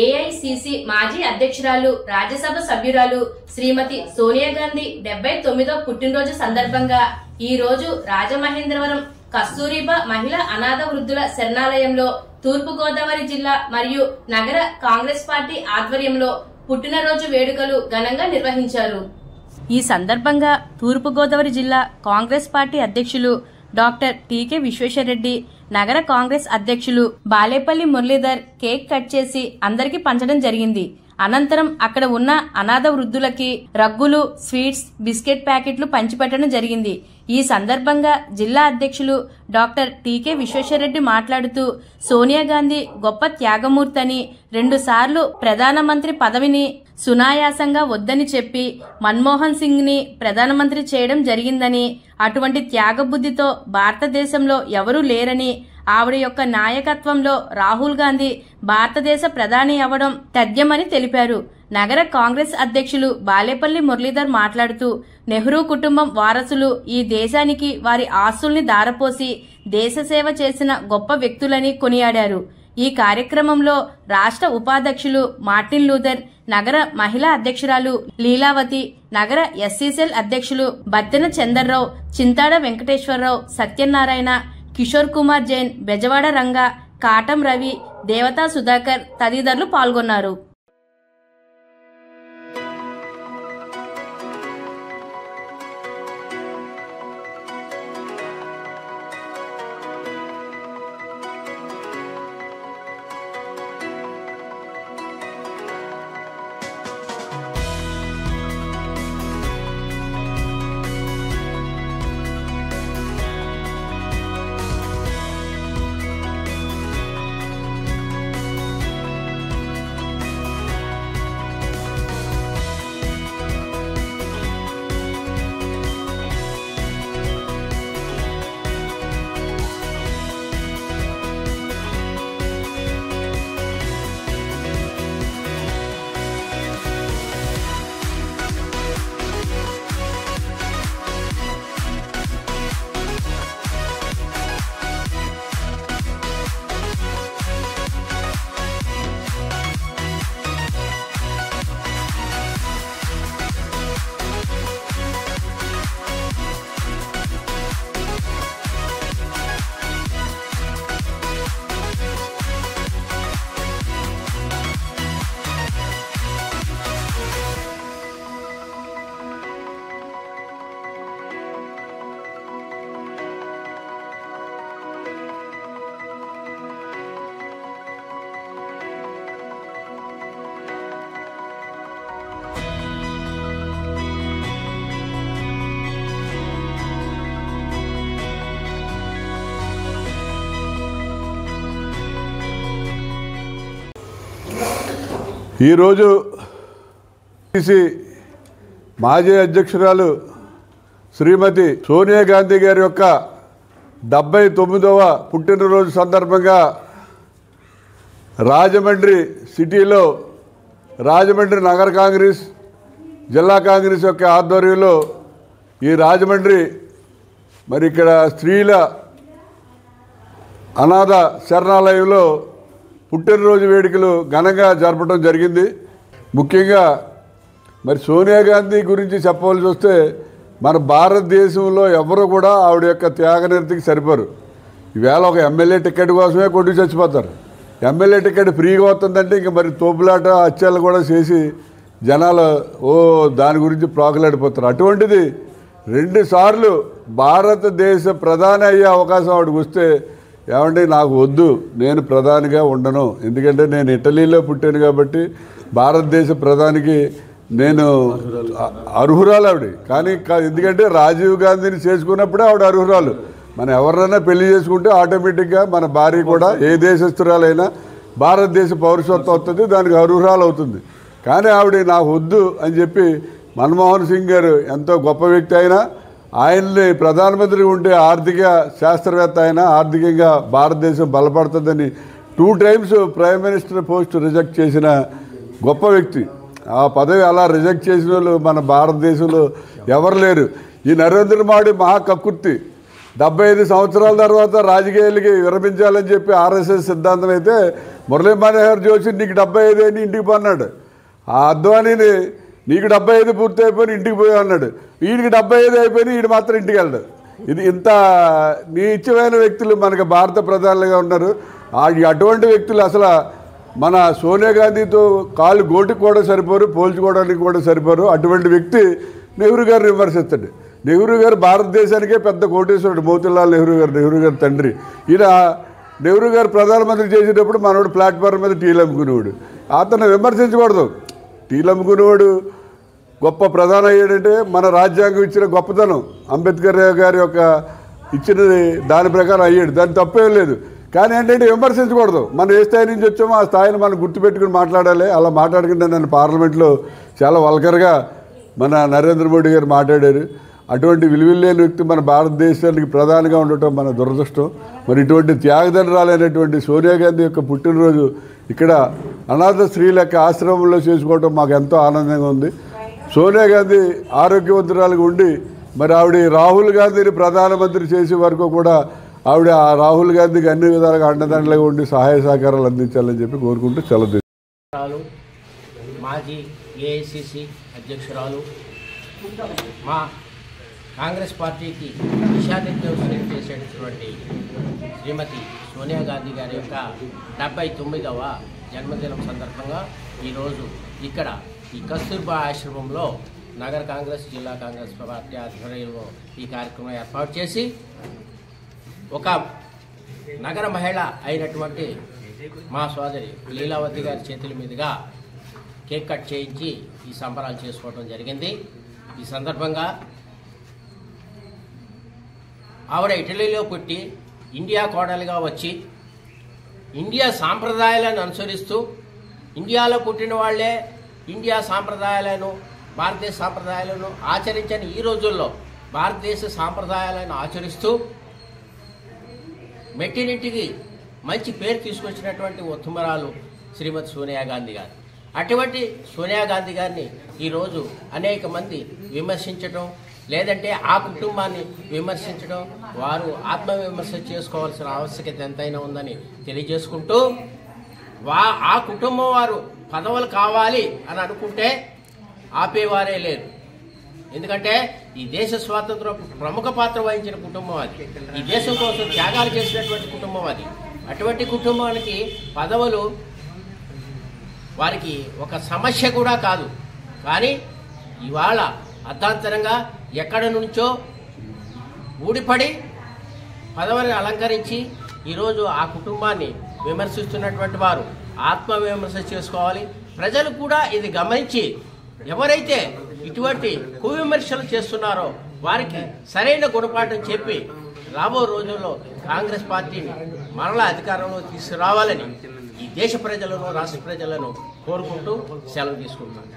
AICC మాజీ అధ్యక్షురాలు రాజ్యసభ సభ్యురాలు శ్రీమతి సోనియా గాంధీ 79వ పుట్టినరోజు సందర్భంగా ఈ రోజు రాజమహేంద్రవరం కస్తూరిబా మహిళా అనాథ వృద్ధుల శరణాలయంలో తూర్పు గోదావరి జిల్లా మరియు నగర కాంగ్రెస్ పార్టీ ఆధ్వర్యంలో పుట్టినరోజు వేడుకలు ఘనంగా నిర్వహించారు. ఈ సందర్భంగా తూర్పు గోదావరి జిల్లా కాంగ్రెస్ పార్టీ అధ్యక్షులు డాక్టర్ టీకే విశ్వేశ్వరరెడ్డి, నగర కాంగ్రెస్ అధ్యక్షులు బాలేపల్లి మురళీధర్ కేక్ కట్ చేసి అందరికీ పంచడం జరిగింది. అనంతరం అక్కడ ఉన్న అనాథ వృద్ధులకి రగ్గులు, స్వీట్స్, బిస్కెట్ ప్యాకెట్లు పంచిపెట్టడం జరిగింది. ఈ సందర్భంగా జిల్లా అధ్యక్షులు డాక్టర్ టీకే విశ్వేశ్వరరెడ్డి మాట్లాడుతూ సోనియా గాంధీ గొప్ప త్యాగమూర్తి అని, 2 సార్లు ప్రధానమంత్రి పదవిని సునాయాసంగా వద్దని చెప్పి మన్మోహన్ సింగ్ ని ప్రధానమంత్రి చేయడం జరిగిందని, అటువంటి త్యాగబుద్ధితో భారతదేశంలో ఎవరూ లేరని, ఆవిడ యొక్క నాయకత్వంలో రాహుల్ గాంధీ భారతదేశ ప్రధాని అవ్వడం తథ్యమని తెలిపారు. నగర కాంగ్రెస్ అధ్యక్షులు బాలేపల్లి మురళీధర్ మాట్లాడుతూ నెహ్రూ కుటుంబం వారసులు ఈ దేశానికి వారి ఆస్తుల్ని దారపోసి దేశ సేవ చేసిన గొప్ప వ్యక్తులని కొనియాడారు. ఈ కార్యక్రమంలో రాష్ట్ర ఉపాధ్యక్షులు మార్టిన్ లూథర్, నగర మహిళా అధ్యక్షురాలు లీలావతి, నగర ఎస్సీసెల్ అధ్యక్షులు బత్తెన చందర్రావు, చింతాడ వెంకటేశ్వరరావు, సత్యనారాయణ, కిషోర్ కుమార్ జైన్, బెజవాడ రంగా, కాటం రవి, దేవతా సుధాకర్ తదితరులు పాల్గొన్నారు. ఈరోజు మాజీ అధ్యక్షురాలు శ్రీమతి సోనియా గాంధీ గారి యొక్క 79వ పుట్టినరోజు సందర్భంగా రాజమండ్రి సిటీలో రాజమండ్రి నగర కాంగ్రెస్, జిల్లా కాంగ్రెస్ యొక్క ఆధ్వర్యంలో ఈ రాజమండ్రి మరి ఇక్కడ స్త్రీల అనాథ శరణాలయంలో పుట్టినరోజు వేడుకలు ఘనంగా జరపడం జరిగింది. ముఖ్యంగా మరి సోనియా గాంధీ గురించి చెప్పవలసి వస్తే మన భారతదేశంలో ఎవరు కూడా ఆవిడ యొక్క త్యాగనిరతికి సరిపోరు. ఈవేళ ఒక ఎమ్మెల్యే టికెట్ కోసమే కొట్టి చచ్చిపోతారు. ఎమ్మెల్యే టికెట్ ఫ్రీగా వస్తుందంటే ఇంక మరి తోపులాట హత్యలు కూడా చేసి జనాలు దాని గురించి ప్రాకులాడిపోతారు. అటువంటిది 2 సార్లు భారతదేశ ప్రధాని అయ్యే అవకాశం ఆవిడకి వస్తే, ఏమంటే నాకు వద్దు, నేను ప్రధానిగా ఉండను, ఎందుకంటే నేను ఇటలీలో పుట్టాను కాబట్టి భారతదేశ ప్రధానికి నేను అర్హురాలు ఆవిడ. కానీ ఎందుకంటే రాజీవ్ గాంధీని చేసుకున్నప్పుడే ఆవిడ అర్హురాలు. మనం ఎవరినైనా పెళ్లి చేసుకుంటే ఆటోమేటిక్గా మన భార్య కూడా ఏ దేశస్తురాలైనా భారతదేశ పౌరసత్వం వస్తుంది, దానికి అర్హురాలు అవుతుంది. కానీ ఆవిడ నాకు వద్దు అని చెప్పి మన్మోహన్ సింగ్ గారు ఎంతో గొప్ప వ్యక్తి అయినా, ఆయన్ని ప్రధానమంత్రిగా ఉంటే ఆర్థిక శాస్త్రవేత్త అయినా ఆర్థికంగా భారతదేశం బలపడుతుందని 2 times prime minister post reject చేసిన గొప్ప వ్యక్తి. ఆ పదవి అలా రిజెక్ట్ చేసిన వాళ్ళు మన భారతదేశంలో ఎవరు లేరు. ఈ నరేంద్ర మోడీ మహాకకృతి 75 సంవత్సరాల తర్వాత రాజకీయాలకి విరమించాలని చెప్పి ఆర్ఎస్ఎస్ సిద్ధాంతం అయితే మురళీ మనోహర్ జోషి నీకు 75 అని ఇంటికి పోన్నాడు. ఆ అద్వానీని నీకు 75 పూర్తి అయిపోయి ఇంటికి పోయి అన్నాడు. వీడికి 75 అయిపోయి వీడు మాత్రం ఇంటికి వెళ్ళాడు. ఇది ఇంత నీచమైన వ్యక్తులు మనకు భారత ప్రధానులుగా ఉన్నారు. అటువంటి వ్యక్తులు అసలు మన సోనియా గాంధీతో కాళ్ళు గోటికి కూడా సరిపోరు, పోల్చుకోవడానికి కూడా సరిపోరు. అటువంటి వ్యక్తి నెహ్రూ గారిని విమర్శిస్తాడు. నెహ్రూ గారు భారతదేశానికే పెద్ద కోటేశ్వరుడు, మోతీలాల్ నెహ్రూ గారు తండ్రి. ఈయన నెహ్రూ గారు ప్రధానమంత్రి చేసేటప్పుడు మనోడు ప్లాట్ఫామ్ మీద టీలు అమ్ముకునేవాడు. అతను విమర్శించకూడదు. టీలు అమ్ముకునేవాడు గొప్ప ప్రధాని అయ్యాడంటే మన రాజ్యాంగం ఇచ్చిన గొప్పతనం, అంబేద్కర్ గారి యొక్క ఇచ్చినది దాని ప్రకారం అయ్యాడు. దాని తప్పేం లేదు. కానీ ఏంటంటే విమర్శించకూడదు. మనం ఏ స్థాయి నుంచి వచ్చామో ఆ స్థాయిని మనం గుర్తుపెట్టుకుని మాట్లాడాలి. అలా మాట్లాడుకుంటే నన్ను పార్లమెంట్లో చాలా వల్గర్గా మన నరేంద్ర మోడీ గారు మాట్లాడారు. అటువంటి విలువలేని వ్యక్తి మన భారతదేశానికి ప్రధానిగా ఉండటం మన దురదృష్టం. మరి ఇటువంటి త్యాగదనురాలైనటువంటి సోనియా గాంధీ యొక్క పుట్టినరోజు ఇక్కడ అనాథ స్త్రీల యొక్క ఆశ్రమంలో చేసుకోవటం మాకు ఎంతో ఆనందంగా ఉంది. సోనియా గాంధీ ఆరోగ్యవంతురాలుగా ఉండి మరి ఆవిడ రాహుల్ గాంధీని ప్రధానమంత్రి చేసే వరకు కూడా ఆవిడ ఆ రాహుల్ గాంధీకి అన్ని విధాలుగా అండదండలుగా ఉండి సహాయ సహకారాలు అందించాలని చెప్పి కోరుకుంటూ సెలవు. మాజీ ఏఐసిసి అధ్యక్షురాలు, మా కాంగ్రెస్ పార్టీకి దిశానిర్దేశం చేసేటటువంటి శ్రీమతి సోనియా గాంధీ గారి యొక్క 79వ జన్మదినం సందర్భంగా ఈరోజు ఇక్కడ ఈ కస్తూర్బా ఆశ్రమంలో నగర కాంగ్రెస్, జిల్లా కాంగ్రెస్ పార్టీ ఆధ్వర్యంలో ఈ కార్యక్రమం ఏర్పాటు చేసి ఒక నగర మహిళ అయినటువంటి మా సోదరి లీలావతి గారి చేతుల మీదుగా కేక్ కట్ చేయించి ఈ సంబరాలు చేసుకోవడం జరిగింది. ఈ సందర్భంగా ఆవిడ ఇటలీలో పుట్టి ఇండియా కోడలుగా వచ్చి ఇండియా సాంప్రదాయాలను అనుసరిస్తూ, ఇండియాలో పుట్టిన వాళ్లే ఇండియా సాంప్రదాయాలను, భారతదేశ సాంప్రదాయాలను ఆచరించని ఈ రోజుల్లో భారతదేశ సాంప్రదాయాలను ఆచరిస్తూ మెట్టినింటికి మంచి పేరు తీసుకొచ్చినటువంటి ఉత్తమరాలు శ్రీమతి సోనియా గాంధీ గారు. అటువంటి సోనియా గాంధీ గారిని ఈరోజు అనేక మంది విమర్శించడం, లేదంటే ఆ కుటుంబాన్ని విమర్శించడం, వారు ఆత్మవిమర్శ చేసుకోవాల్సిన ఆవశ్యకత ఎంతైనా ఉందని తెలియజేసుకుంటూ, ఆ కుటుంబం వారు పదవులు కావాలి అని అనుకుంటే ఆపేవారే లేరు. ఎందుకంటే ఈ దేశ స్వాతంత్రం ప్రముఖ పాత్ర వహించిన కుటుంబం అది. ఈ దేశం కోసం త్యాగాలు చేసినటువంటి కుటుంబం అది. అటువంటి కుటుంబానికి పదవులు వారికి ఒక సమస్య కూడా కాదు. కానీ ఇవాళ అర్ధాంతరంగా ఎక్కడి నుంచో ఊడిపడి పదవిని అలంకరించి ఈరోజు ఆ కుటుంబాన్ని విమర్శిస్తున్నటువంటి వారు ఆత్మవిమర్శ చేసుకోవాలి. ప్రజలు కూడా ఇది గమనించి ఎవరైతే ఇటువంటి కువిమర్శలు చేస్తున్నారో వారికి సరైన గుణపాఠం చెప్పి రాబో రోజుల్లో కాంగ్రెస్ పార్టీని మరలా అధికారంలో తీసుకురావాలని ఈ దేశ ప్రజలను, రాష్ట్ర ప్రజలను కోరుకుంటూ సెలవు తీసుకుంటున్నాను.